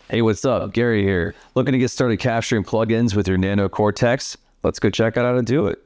Hey, what's up? Gary here. Looking to get started capturing plugins with your Nano Cortex? Let's go check out how to do it.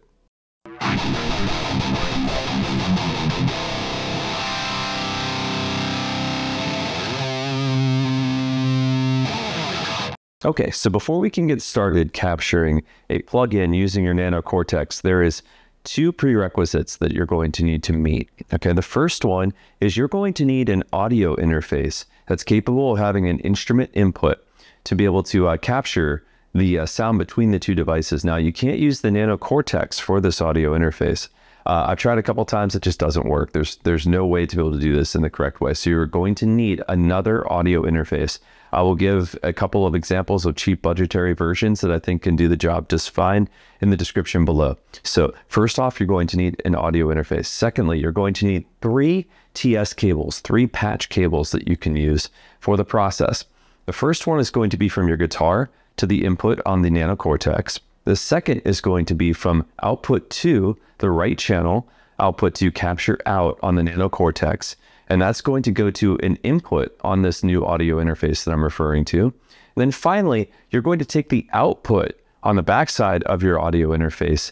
Okay, so before we can get started capturing a plugin using your Nano Cortex, there is two prerequisites that you're going to need to meet. Okay, the first one is you're going to need an audio interface that's capable of having an instrument input to be able to capture the sound between the two devices. Now, you can't use the Nano Cortex for this audio interface. I've tried a couple times, it just doesn't work. There's no way to be able to do this in the correct way. So you're going to need another audio interface. I will give a couple of examples of cheap budgetary versions that I think can do the job just fine in the description below. So first off, you're going to need an audio interface. Secondly, you're going to need 3 TS cables, 3 patch cables that you can use for the process. The first one is going to be from your guitar to the input on the Nano Cortex. The second is going to be from output to the right channel, output to capture out on the Nano Cortex. And that's going to go to an input on this new audio interface that I'm referring to. And then finally, you're going to take the output on the backside of your audio interface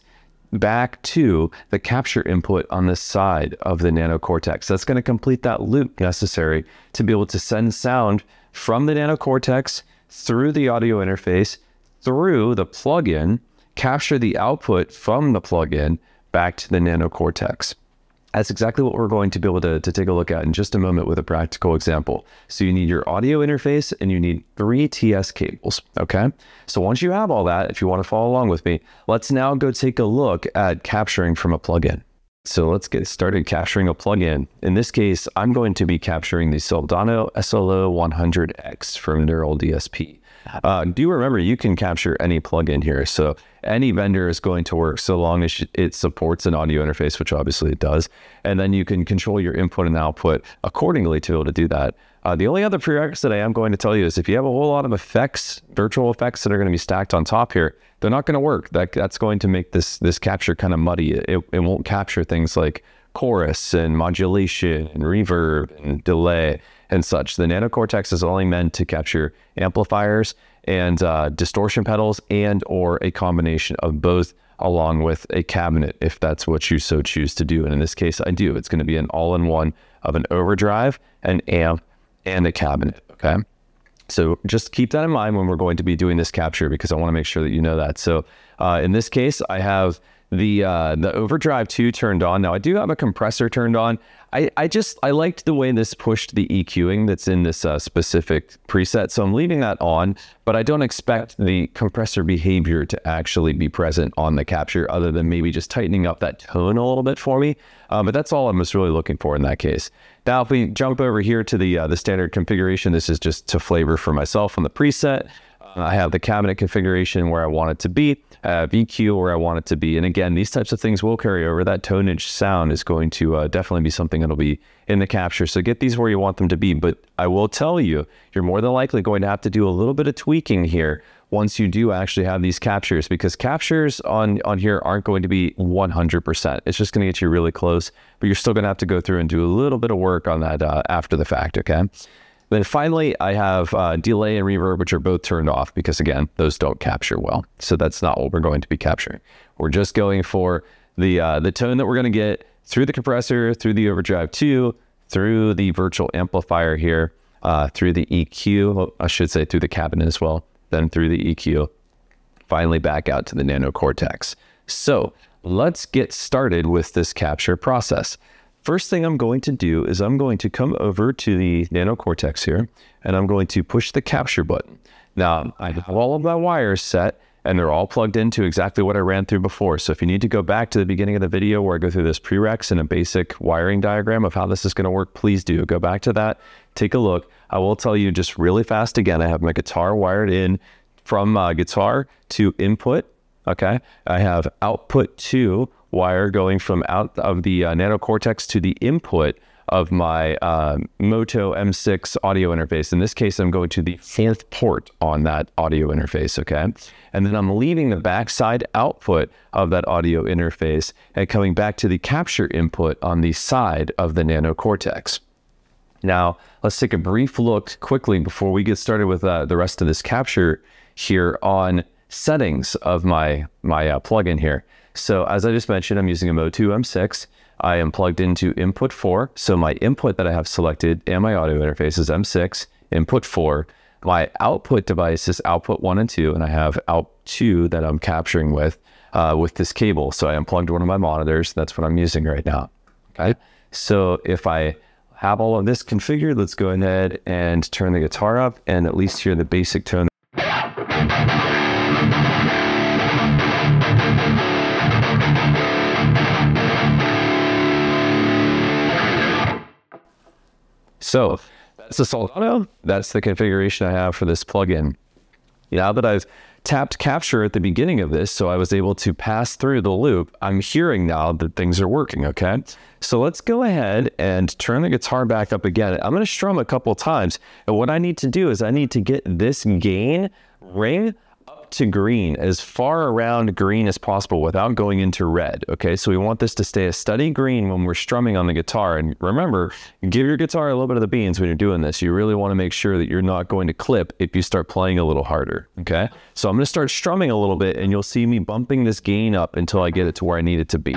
back to the capture input on the side of the Nano Cortex. That's going to complete that loop necessary to be able to send sound from the Nano Cortex through the audio interface, through the plugin, capture the output from the plugin back to the Nano Cortex. That's exactly what we're going to be able to take a look at in just a moment with a practical example. So you need your audio interface and you need 3 TS cables, okay? So once you have all that, if you want to follow along with me, let's now go take a look at capturing from a plugin. So let's get started capturing a plugin. In this case, I'm going to be capturing the Soldano SLO 100X from Neural DSP. Do remember, you can capture any plugin here. So any vendor is going to work so long as it supports an audio interface, which obviously it does. And then you can control your input and output accordingly to be able to do that. The only other prerequisite I am going to tell you is if you have a whole lot of effects, virtual effects that are going to be stacked on top here, they're not going to work. That's going to make this capture kind of muddy. It won't capture things like chorus and modulation and reverb and delay and such. The Nano Cortex is only meant to capture amplifiers and distortion pedals and or a combination of both along with a cabinet if that's what you so choose to do. And in this case, I do. It's going to be an all-in-one of an overdrive, an amp, and a cabinet, okay? So just keep that in mind when we're going to be doing this capture because I want to make sure that you know that. So in this case, I have the overdrive 2 turned on. Now I do have a compressor turned on. I liked the way this pushed the EQing that's in this specific preset. So I'm leaving that on, but I don't expect the compressor behavior to actually be present on the capture other than maybe just tightening up that tone a little bit for me. But that's all I'm just really looking for in that case. Now, if we jump over here to the standard configuration, this is just to flavor for myself on the preset. I have the cabinet configuration where I want it to be, EQ where I want it to be. And again, these types of things will carry over. That tonage sound is going to definitely be something that'll be in the capture. So get these where you want them to be. But I will tell you, you're more than likely going to have to do a little bit of tweaking here once you do actually have these captures, because captures on here aren't going to be 100%. It's just going to get you really close, but you're still going to have to go through and do a little bit of work on that after the fact, okay? Then finally, I have delay and reverb, which are both turned off because, again, those don't capture well. So that's not what we're going to be capturing. We're just going for the tone that we're going to get through the compressor, through the overdrive 2, through the virtual amplifier here, through the EQ, well, I should say through the cabinet as well, then through the EQ, finally back out to the Nano Cortex. So let's get started with this capture process. First thing I'm going to do is I'm going to come over to the Nano Cortex here, and I'm going to push the capture button. Now, I have all of my wires set, and they're all plugged into exactly what I ran through before. So if you need to go back to the beginning of the video where I go through this pre-reqs and a basic wiring diagram of how this is going to work, please do. Go back to that, take a look. I will tell you just really fast again, I have my guitar wired in from guitar to input, okay? I have output to wire going from out of the Nano Cortex to the input of my Moto M6 audio interface. In this case, I'm going to the 4th port on that audio interface, okay? And then I'm leaving the backside output of that audio interface and coming back to the capture input on the side of the Nano Cortex. Now, let's take a brief look quickly before we get started with the rest of this capture here on settings of my plugin here. So as I just mentioned, I'm using a Mode 2 M6. I am plugged into input 4. So my input that I have selected and my audio interface is M6, input 4. My output device is output 1 and 2, and I have out 2 that I'm capturing with this cable. So I unplugged one of my monitors. That's what I'm using right now. Okay. So if I have all of this configured, let's go ahead and turn the guitar up and at least hear the basic tone. So that's the Soldado. That's the configuration I have for this plugin. Now that I've tapped capture at the beginning of this, so I was able to pass through the loop, I'm hearing now that things are working, okay? So let's go ahead and turn the guitar back up again. I'm gonna strum a couple times, and what I need to do is I need to get this gain ring up to green, as far around green as possible without going into red, okay? So we want this to stay a steady green when we're strumming on the guitar. And remember, give your guitar a little bit of the beans when you're doing this. You really wanna make sure that you're not going to clip if you start playing a little harder, okay? So I'm gonna start strumming a little bit and you'll see me bumping this gain up until I get it to where I need it to be.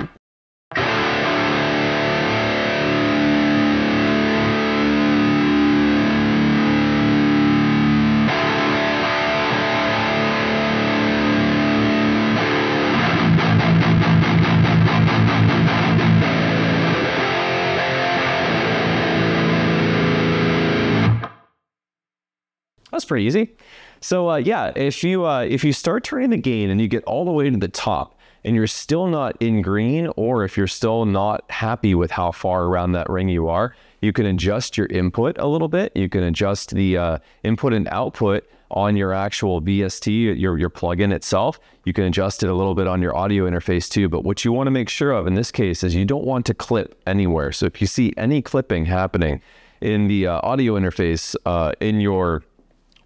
That's pretty easy. So yeah, if you start turning the gain and you get all the way to the top and you're still not in green, or if you're still not happy with how far around that ring you are, you can adjust your input a little bit. You can adjust the input and output on your actual VST, your plugin itself. You can adjust it a little bit on your audio interface too. But what you want to make sure of in this case is you don't want to clip anywhere. So if you see any clipping happening in the audio interface in your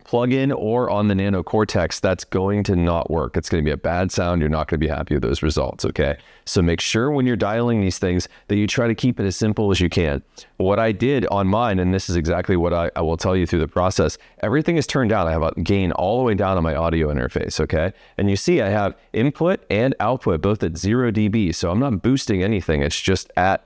plugin or on the Nano Cortex, that's going to not work. It's going to be a bad sound. You're not going to be happy with those results, okay? So make sure when you're dialing these things that you try to keep it as simple as you can. What I did on mine, and this is exactly what I will tell you through the process, everything is turned down. I have a gain all the way down on my audio interface, okay? And you see I have input and output both at 0 dB, so I'm not boosting anything. It's just at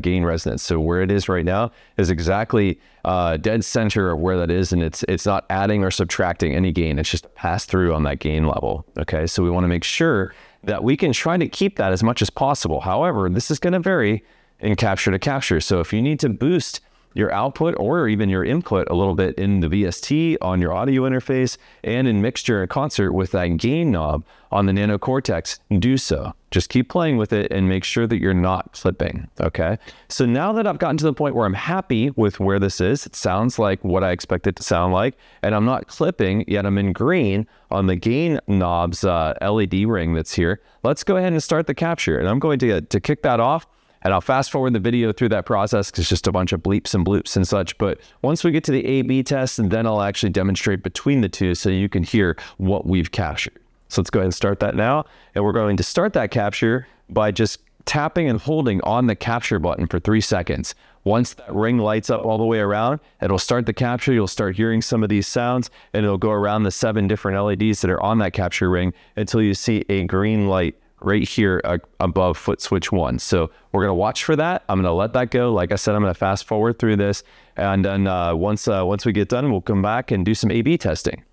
gain resonance. So where it is right now is exactly dead center of where that is, and it's not adding or subtracting any gain. It's just a pass through on that gain level. Okay, so we want to make sure that we can try to keep that as much as possible. However, this is going to vary in capture to capture. So if you need to boost your output or even your input a little bit in the VST on your audio interface and in mixture and concert with that gain knob on the Nano Cortex, do so. Just keep playing with it and make sure that you're not clipping, okay? So now that I've gotten to the point where I'm happy with where this is, it sounds like what I expect it to sound like, and I'm not clipping, yet I'm in green on the gain knob's LED ring that's here. Let's go ahead and start the capture, and I'm going to kick that off. And I'll fast forward the video through that process because it's just a bunch of bleeps and bloops and such. But once we get to the A/B test, and then I'll actually demonstrate between the two so you can hear what we've captured. So let's go ahead and start that now. And we're going to start that capture by just tapping and holding on the capture button for 3 seconds. Once that ring lights up all the way around, it'll start the capture. You'll start hearing some of these sounds, and it'll go around the 7 different LEDs that are on that capture ring until you see a green light right here above foot switch 1. So we're going to watch for that. I'm going to let that go. Like I said, I'm going to fast forward through this. And then once we get done, we'll come back and do some A/B testing.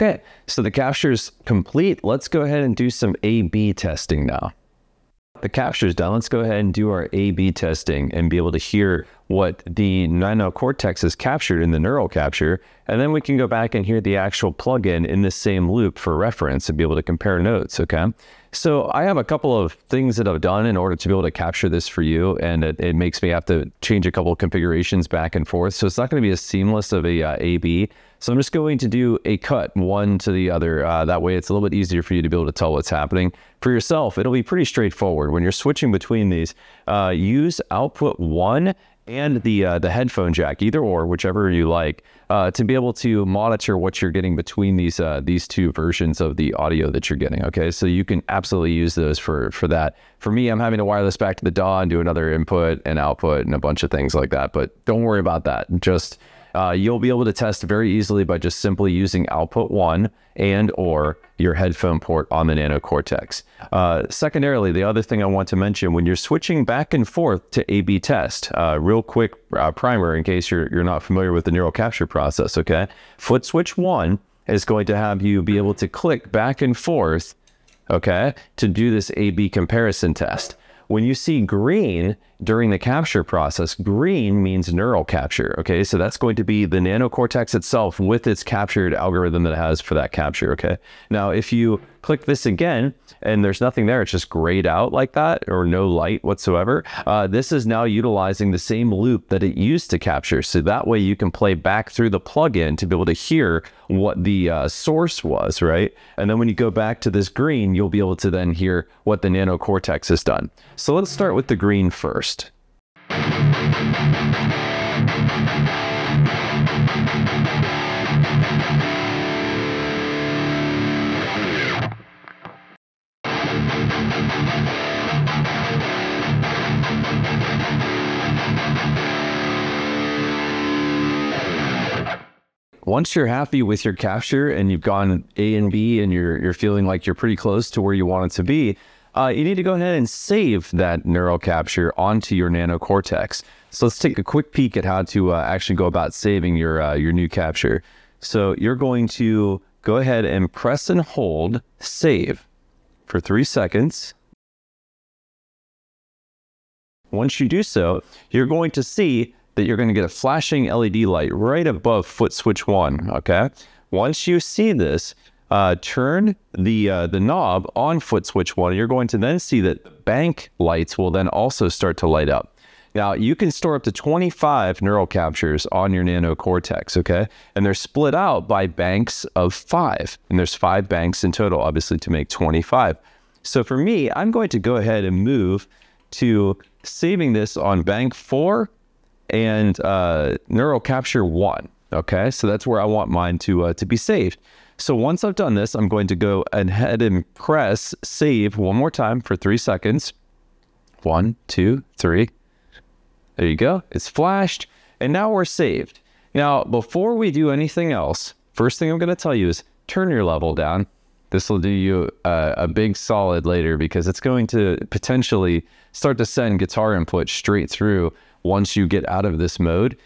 Okay, so the capture is complete. Let's go ahead and do some A/B testing now. The capture is done. Let's go ahead and do our A/B testing and be able to hear what the Nano Cortex has captured in the neural capture. And then we can go back and hear the actual plugin in the same loop for reference and be able to compare notes, okay? So I have a couple of things that I've done in order to be able to capture this for you, and it makes me have to change a couple of configurations back and forth. So it's not going to be as seamless of a A/B. So I'm just going to do a cut one to the other. That way it's a little bit easier for you to be able to tell what's happening. For yourself, it'll be pretty straightforward. When you're switching between these, use output 1 and the headphone jack, either or, whichever you like, to be able to monitor what you're getting between these two versions of the audio that you're getting. Okay, so you can absolutely use those for that. For me, I'm having to wire this back to the DAW and do another input and output and a bunch of things like that. But don't worry about that. Just you'll be able to test very easily by just simply using output 1 and or your headphone port on the Nano Cortex. Secondarily, the other thing I want to mention, when you're switching back and forth to A/B test, real quick primer in case you're not familiar with the neural capture process, okay? Foot switch 1 is going to have you be able to click back and forth, okay, to do this A/B comparison test. When you see green during the capture process, green means neural capture, okay? So that's going to be the Nano Cortex itself with its captured algorithm that it has for that capture, okay? Now, if you click this again and there's nothing there, it's just grayed out like that or no light whatsoever, this is now utilizing the same loop that it used to capture. So that way you can play back through the plugin to be able to hear what the source was, right? And then when you go back to this green, you'll be able to then hear what the Nano Cortex has done. So let's start with the green first. Once you're happy with your capture and you've gone A and B and you're feeling like you're pretty close to where you want it to be, you need to go ahead and save that neural capture onto your Nano Cortex. So let's take a quick peek at how to actually go about saving your new capture. So you're going to go ahead and press and hold save for 3 seconds. Once you do so, you're going to see that you're going to get a flashing LED light right above foot switch 1, okay? Once you see this, turn the knob on foot switch 1. You're going to then see that the bank lights will then also start to light up. Now, you can store up to 25 neural captures on your Nano Cortex, okay? And they're split out by banks of 5. And there's 5 banks in total, obviously, to make 25. So for me, I'm going to go ahead and move to saving this on bank 4 and neural capture 1, okay? So that's where I want mine to be saved. So once I've done this, I'm going to go ahead and press save one more time for 3 seconds. 1, 2, 3. There you go. It's flashed. And now we're saved. Now, before we do anything else, first thing I'm going to tell you is turn your level down. This will do you a big solid later because it's going to potentially start to send guitar input straight through once you get out of this mode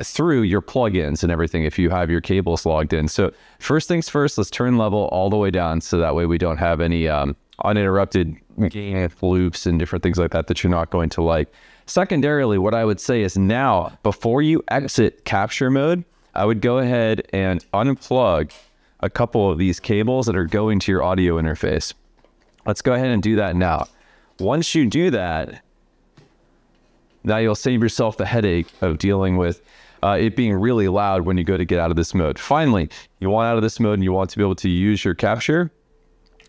through your plugins and everything if you have your cables logged in. So first things first, let's turn level all the way down so that way we don't have any uninterrupted gain loops and different things like that that you're not going to like. Secondarily, what I would say is now, before you exit capture mode, I would go ahead and unplug a couple of these cables that are going to your audio interface. Let's go ahead and do that now. Once you do that, now you'll save yourself the headache of dealing with it being really loud when you go to get out of this mode. Finally, you want out of this mode and you want to be able to use your capture,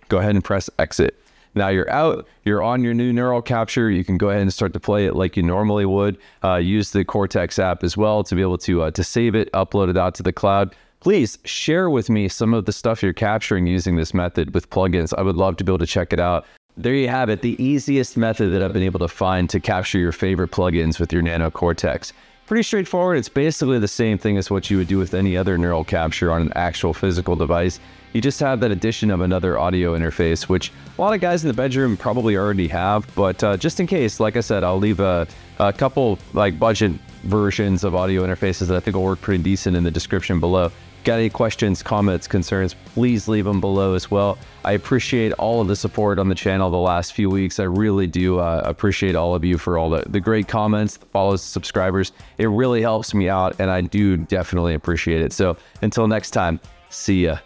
go ahead and press exit. Now you're out, you're on your new neural capture. You can go ahead and start to play it like you normally would. Use the Cortex app as well to be able to save it, upload it out to the cloud. Please share with me some of the stuff you're capturing using this method with plugins. I would love to be able to check it out. There you have it, the easiest method that I've been able to find to capture your favorite plugins with your Nano Cortex. Pretty straightforward. It's basically the same thing as what you would do with any other neural capture on an actual physical device. You just have that addition of another audio interface, which a lot of guys in the bedroom probably already have, but just in case, like I said, I'll leave a couple like budget versions of audio interfaces that I think will work pretty decent in the description below. got any questions, comments, concerns, please leave them below as well. I appreciate all of the support on the channel the last few weeks. I really do appreciate all of you for all the great comments, the follows, subscribers. It really helps me out, and I do definitely appreciate it. So until next time, see ya.